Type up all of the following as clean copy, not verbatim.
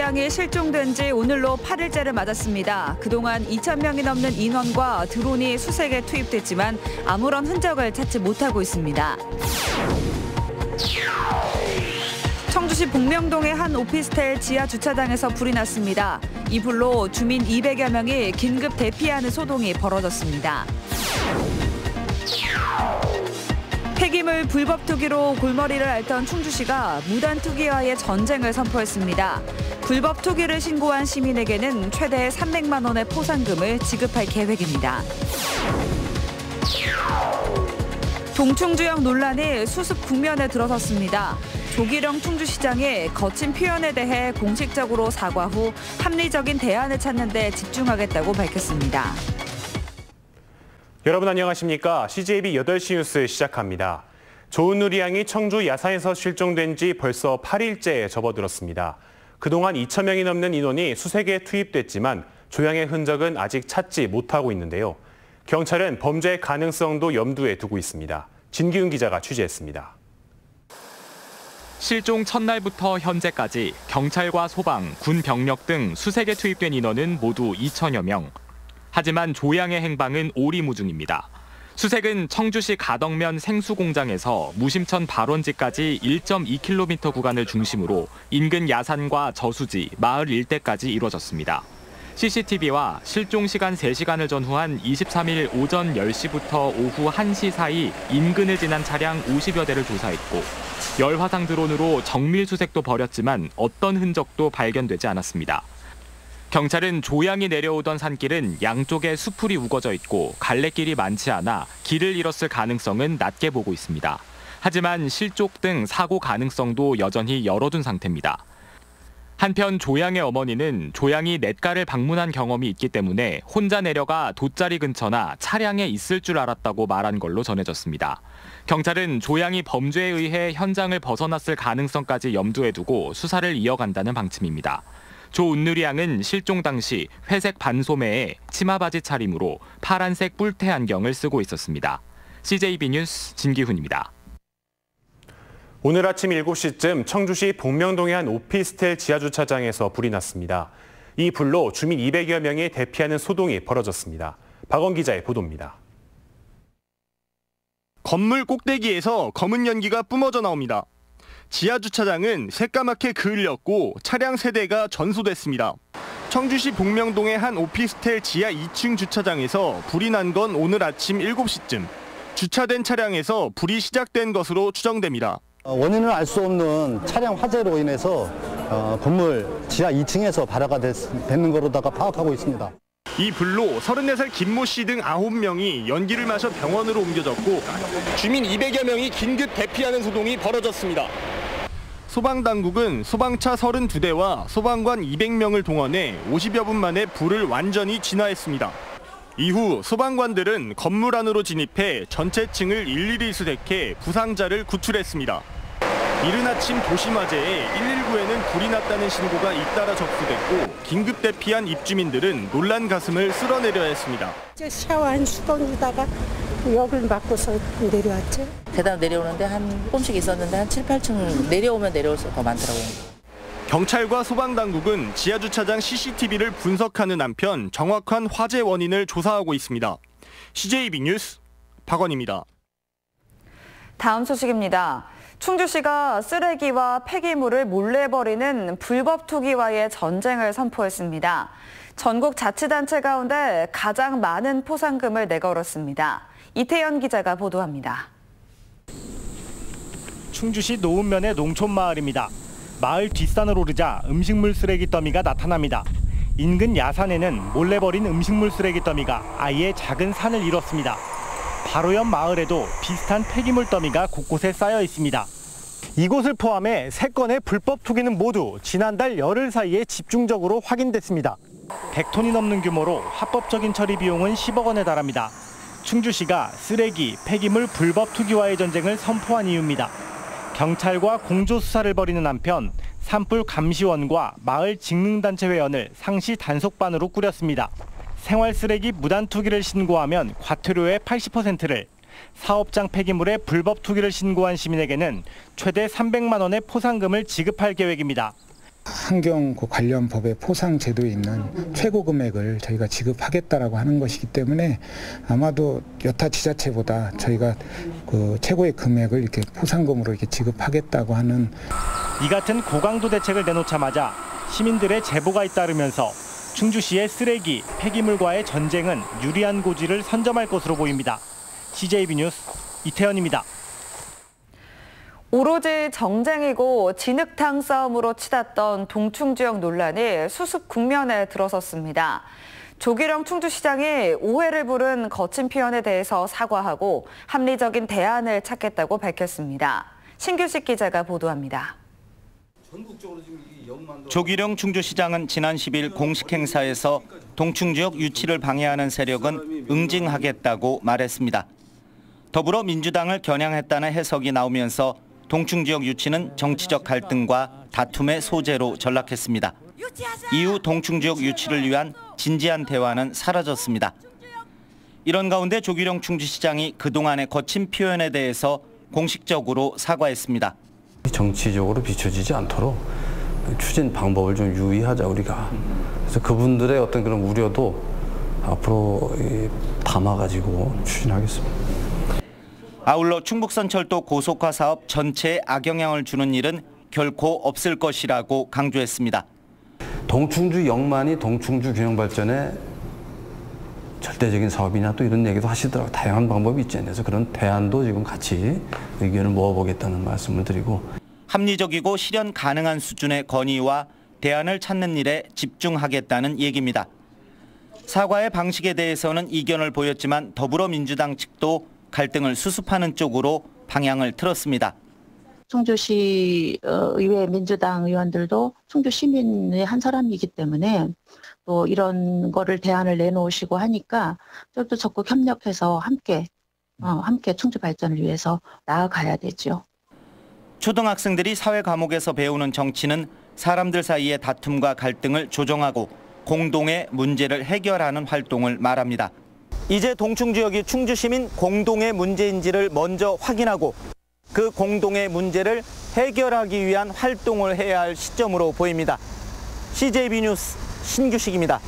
조양이 실종된 지 오늘로 8일째를 맞았습니다. 그동안 2,000명이 넘는 인원과 드론이 수색에 투입됐지만 아무런 흔적을 찾지 못하고 있습니다. 청주시 복명동의 한 오피스텔 지하 주차장에서 불이 났습니다. 이 불로 주민 200여 명이 긴급 대피하는 소동이 벌어졌습니다. 폐기물 불법 투기로 골머리를 앓던 충주시가 무단 투기와의 전쟁을 선포했습니다. 불법 투기를 신고한 시민에게는 최대 300만 원의 포상금을 지급할 계획입니다. 동충주역 논란이 수습 국면에 들어섰습니다. 조기령 충주시장이 거친 표현에 대해 공식적으로 사과 후 합리적인 대안을 찾는 데 집중하겠다고 밝혔습니다. 여러분 안녕하십니까? CJB 8시 뉴스 시작합니다. 조은누리 양이 청주 야산에서 실종된 지 벌써 8일째에 접어들었습니다. 그동안 2,000명이 넘는 인원이 수색에 투입됐지만 조양의 흔적은 아직 찾지 못하고 있는데요. 경찰은 범죄의 가능성도 염두에 두고 있습니다. 진기훈 기자가 취재했습니다. 실종 첫날부터 현재까지 경찰과 소방, 군 병력 등 수색에 투입된 인원은 모두 2,000여 명. 하지만 조양의 행방은 오리무중입니다. 수색은 청주시 가덕면 생수공장에서 무심천 발원지까지 1.2km 구간을 중심으로 인근 야산과 저수지, 마을 일대까지 이루어졌습니다. CCTV와 실종 시간 3시간을 전후한 23일 오전 10시부터 오후 1시 사이 인근을 지난 차량 50여 대를 조사했고 열화상 드론으로 정밀 수색도 벌였지만 어떤 흔적도 발견되지 않았습니다. 경찰은 조양이 내려오던 산길은 양쪽에 수풀이 우거져 있고 갈래길이 많지 않아 길을 잃었을 가능성은 낮게 보고 있습니다. 하지만 실족 등 사고 가능성도 여전히 열어둔 상태입니다. 한편 조양의 어머니는 조양이 냇가를 방문한 경험이 있기 때문에 혼자 내려가 돗자리 근처나 차량에 있을 줄 알았다고 말한 걸로 전해졌습니다. 경찰은 조양이 범죄에 의해 현장을 벗어났을 가능성까지 염두에 두고 수사를 이어간다는 방침입니다. 조은누리 양은 실종 당시 회색 반소매에 치마바지 차림으로 파란색 뿔테 안경을 쓰고 있었습니다. CJB 뉴스 진기훈입니다. 오늘 아침 7시쯤 청주시 복명동의 한 오피스텔 지하주차장에서 불이 났습니다. 이 불로 주민 200여 명이 대피하는 소동이 벌어졌습니다. 박원 기자의 보도입니다. 건물 꼭대기에서 검은 연기가 뿜어져 나옵니다. 지하주차장은 새까맣게 그을렸고 차량 3대가 전소됐습니다. 청주시 복명동의 한 오피스텔 지하 2층 주차장에서 불이 난 건 오늘 아침 7시쯤. 주차된 차량에서 불이 시작된 것으로 추정됩니다. 원인을 알 수 없는 차량 화재로 인해서 건물 지하 2층에서 발화가 됐는 거로다가 파악하고 있습니다. 이 불로 34살 김모 씨 등 9명이 연기를 마셔 병원으로 옮겨졌고 주민 200여 명이 긴급 대피하는 소동이 벌어졌습니다. 소방당국은 소방차 32대와 소방관 200명을 동원해 50여 분 만에 불을 완전히 진화했습니다. 이후 소방관들은 건물 안으로 진입해 전체 층을 일일이 수색해 부상자를 구출했습니다. 이른 아침 도심 화재에 119에는 불이 났다는 신고가 잇따라 접수됐고 긴급 대피한 입주민들은 놀란 가슴을 쓸어내려야 했습니다. 샤워한 수건에다가 역을 맞고서 내려왔죠. 계단 내려오는데 한 조금씩 있었는데 한 7, 8층 내려오면 내려올수록 더 많더라고요. 경찰과 소방당국은 지하주차장 CCTV를 분석하는 한편 정확한 화재 원인을 조사하고 있습니다. CJB 뉴스 박원입니다. 다음 소식입니다. 충주시가 쓰레기와 폐기물을 몰래 버리는 불법 투기와의 전쟁을 선포했습니다. 전국 자치단체 가운데 가장 많은 포상금을 내걸었습니다. 이태연 기자가 보도합니다. 충주시 노은면의 농촌마을입니다. 마을 뒷산을 오르자 음식물 쓰레기 더미가 나타납니다. 인근 야산에는 몰래 버린 음식물 쓰레기 더미가 아예 작은 산을 이뤘습니다. 바로 옆 마을에도 비슷한 폐기물 더미가 곳곳에 쌓여 있습니다. 이곳을 포함해 3건의 불법 투기는 모두 지난달 열흘 사이에 집중적으로 확인됐습니다. 100톤이 넘는 규모로 합법적인 처리 비용은 10억 원에 달합니다. 충주시가 쓰레기, 폐기물 불법 투기와의 전쟁을 선포한 이유입니다. 경찰과 공조 수사를 벌이는 한편 산불 감시원과 마을 직능단체 회원을 상시 단속반으로 꾸렸습니다. 생활 쓰레기 무단 투기를 신고하면 과태료의 80%를, 사업장 폐기물의 불법 투기를 신고한 시민에게는 최대 300만 원의 포상금을 지급할 계획입니다. 환경 관련 법의 포상 제도에 있는 최고 금액을 저희가 지급하겠다라고 하는 것이기 때문에 아마도 여타 지자체보다 저희가 그 최고의 금액을 이렇게 포상금으로 이렇게 지급하겠다고 하는 이 같은 고강도 대책을 내놓자마자 시민들의 제보가 잇따르면서 충주시의 쓰레기, 폐기물과의 전쟁은 유리한 고지를 선점할 것으로 보입니다. CJB 뉴스 이태현입니다. 오로지 정쟁이고 진흙탕 싸움으로 치닫던 동충 지역 논란이 수습 국면에 들어섰습니다. 조기령 충주시장이 오해를 부른 거친 표현에 대해서 사과하고 합리적인 대안을 찾겠다고 밝혔습니다. 신규식 기자가 보도합니다. 조기령 충주시장은 지난 10일 공식 행사에서 동충 지역 유치를 방해하는 세력은 응징하겠다고 말했습니다. 더불어민주당을 겨냥했다는 해석이 나오면서 동충 지역 유치는 정치적 갈등과 다툼의 소재로 전락했습니다. 이후 동충 지역 유치를 위한 진지한 대화는 사라졌습니다. 이런 가운데 조기령 충주시장이 그동안의 거친 표현에 대해서 공식적으로 사과했습니다. 정치적으로 비춰지지 않도록 추진 방법을 좀 유의하자 우리가. 그래서 그분들의 어떤 그런 우려도 앞으로 담아가지고 추진하겠습니다. 아울러 충북선철도 고속화 사업 전체에 악영향을 주는 일은 결코 없을 것이라고 강조했습니다. 동충주 역만이 동충주 균형 발전에 절대적인 사업이냐 또 이런 얘기도 하시더라고요. 다양한 방법이 있지 않아서 그런 대안도 지금 같이 의견을 모아보겠다는 말씀을 드리고 합리적이고 실현 가능한 수준의 건의와 대안을 찾는 일에 집중하겠다는 얘기입니다. 사과의 방식에 대해서는 이견을 보였지만 더불어민주당 측도 갈등을 수습하는 쪽으로 방향을 틀었습니다. 충주시 의회 민주당 의원들도 충주 시민의 한 사람이기 때문에 또 이런 거를 대안을 내놓으시고 하니까 좀 더 적극 협력해서 함께 충주 발전을 위해서 나아가야 되죠. 초등학생들이 사회 과목에서 배우는 정치는 사람들 사이의 다툼과 갈등을 조정하고 공동의 문제를 해결하는 활동을 말합니다. 이제 동충 지역이 충주 시민 공동의 문제인지를 먼저 확인하고 그 공동의 문제를 해결하기 위한 활동을 해야 할 시점으로 보입니다. CJB 뉴스 신규식입니다.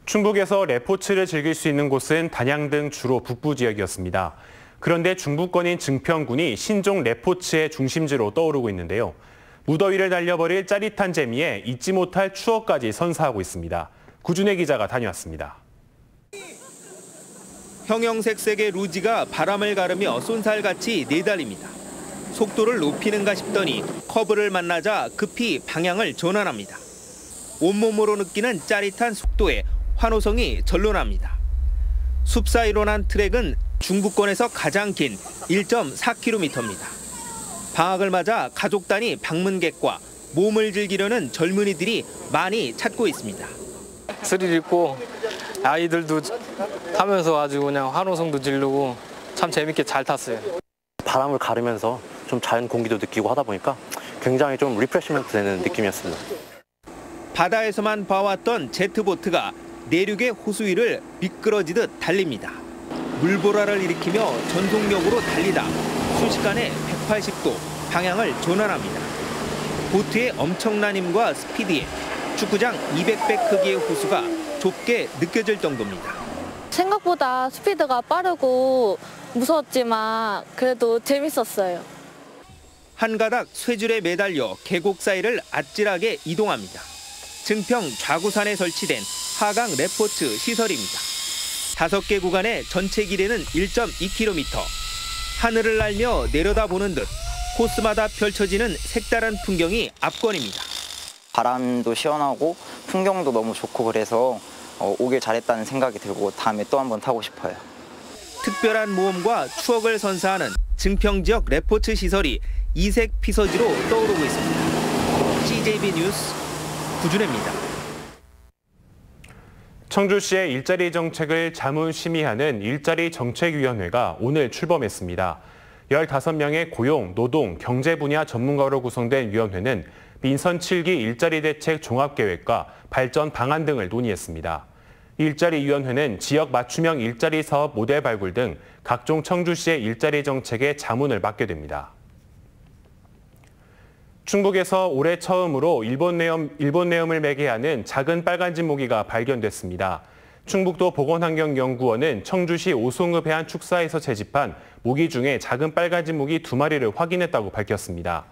충북에서 레포츠를 즐길 수 있는 곳은 단양 등 주로 북부 지역이었습니다. 그런데 중부권인 증평군이 신종 레포츠의 중심지로 떠오르고 있는데요. 무더위를 날려버릴 짜릿한 재미에 잊지 못할 추억까지 선사하고 있습니다. 구준혜 기자가 다녀왔습니다. 형형색색의 루지가 바람을 가르며 쏜살같이 내달립니다. 속도를 높이는가 싶더니 커브를 만나자 급히 방향을 전환합니다. 온몸으로 느끼는 짜릿한 속도에 환호성이 절로 납니다. 숲 사이로 난 트랙은 중부권에서 가장 긴 1.4km입니다. 방학을 맞아 가족 단위 방문객과 몸을 즐기려는 젊은이들이 많이 찾고 있습니다. 스릴 있고 아이들도 타면서 아주 그냥 환호성도 지르고 참 재밌게 잘 탔어요. 바람을 가르면서 좀 자연 공기도 느끼고 하다 보니까 굉장히 좀 리프레시먼트 되는 느낌이었습니다. 바다에서만 봐왔던 제트보트가 내륙의 호수 위를 미끄러지듯 달립니다. 물보라를 일으키며 전속력으로 달리다 순식간에 180도 방향을 전환합니다. 보트의 엄청난 힘과 스피드에 축구장 200배 크기의 호수가 좁게 느껴질 정도입니다. 생각보다 스피드가 빠르고 무서웠지만 그래도 재밌었어요. 한 가닥 쇠줄에 매달려 계곡 사이를 아찔하게 이동합니다. 증평 좌구산에 설치된 하강 레포츠 시설입니다. 5개 구간의 전체 길이는 1.2km. 하늘을 날며 내려다보는 듯 코스마다 펼쳐지는 색다른 풍경이 압권입니다. 바람도 시원하고 풍경도 너무 좋고 그래서 오길 잘했다는 생각이 들고 다음에 또 한번 타고 싶어요. 특별한 모험과 추억을 선사하는 증평 지역 레포츠 시설이 이색 피서지로 떠오르고 있습니다. CJB 뉴스 구준혜입니다. 청주시의 일자리 정책을 자문심의하는 일자리정책위원회가 오늘 출범했습니다. 15명의 고용, 노동, 경제 분야 전문가로 구성된 위원회는 민선 7기 일자리 대책 종합계획과 발전 방안 등을 논의했습니다. 일자리위원회는 지역 맞춤형 일자리 사업 모델 발굴 등 각종 청주시의 일자리 정책에 자문을 맡게 됩니다. 충북에서 올해 처음으로 일본 내염을 매개하는 작은 빨간짓 모기가 발견됐습니다. 충북도 보건환경연구원은 청주시 오송읍 해안축사에서 채집한 모기 중에 작은 빨간짓 모기 2마리를 확인했다고 밝혔습니다.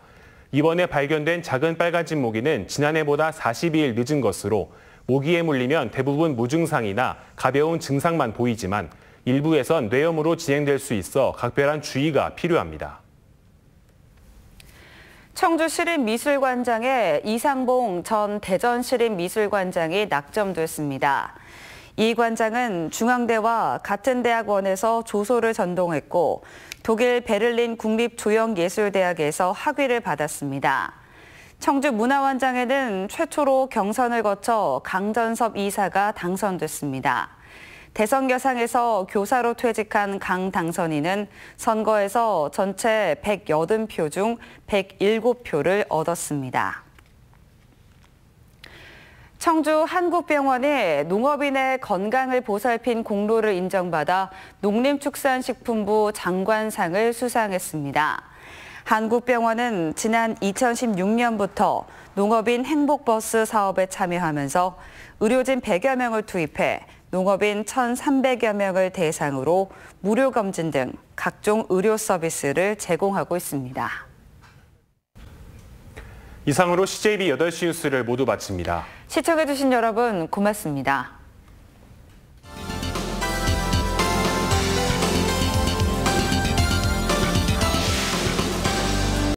이번에 발견된 작은 빨간짓 모기는 지난해보다 42일 늦은 것으로 모기에 물리면 대부분 무증상이나 가벼운 증상만 보이지만 일부에선 뇌염으로 진행될 수 있어 각별한 주의가 필요합니다. 청주시립미술관장의 이상봉 전 대전시립미술관장이 낙점됐습니다. 이 관장은 중앙대와 같은 대학원에서 조소를 전공했고 독일 베를린 국립조형예술대학에서 학위를 받았습니다. 청주문화관장에는 최초로 경선을 거쳐 강전섭 이사가 당선됐습니다. 대성여상에서 교사로 퇴직한 강 당선인은 선거에서 전체 180표 중 107표를 얻었습니다. 청주 한국병원이 농업인의 건강을 보살핀 공로를 인정받아 농림축산식품부 장관상을 수상했습니다. 한국병원은 지난 2016년부터 농업인 행복버스 사업에 참여하면서 의료진 100여 명을 투입해 농업인 1,300여 명을 대상으로 무료 검진 등 각종 의료 서비스를 제공하고 있습니다. 이상으로 CJB 8시 뉴스를 모두 마칩니다. 시청해주신 여러분 고맙습니다.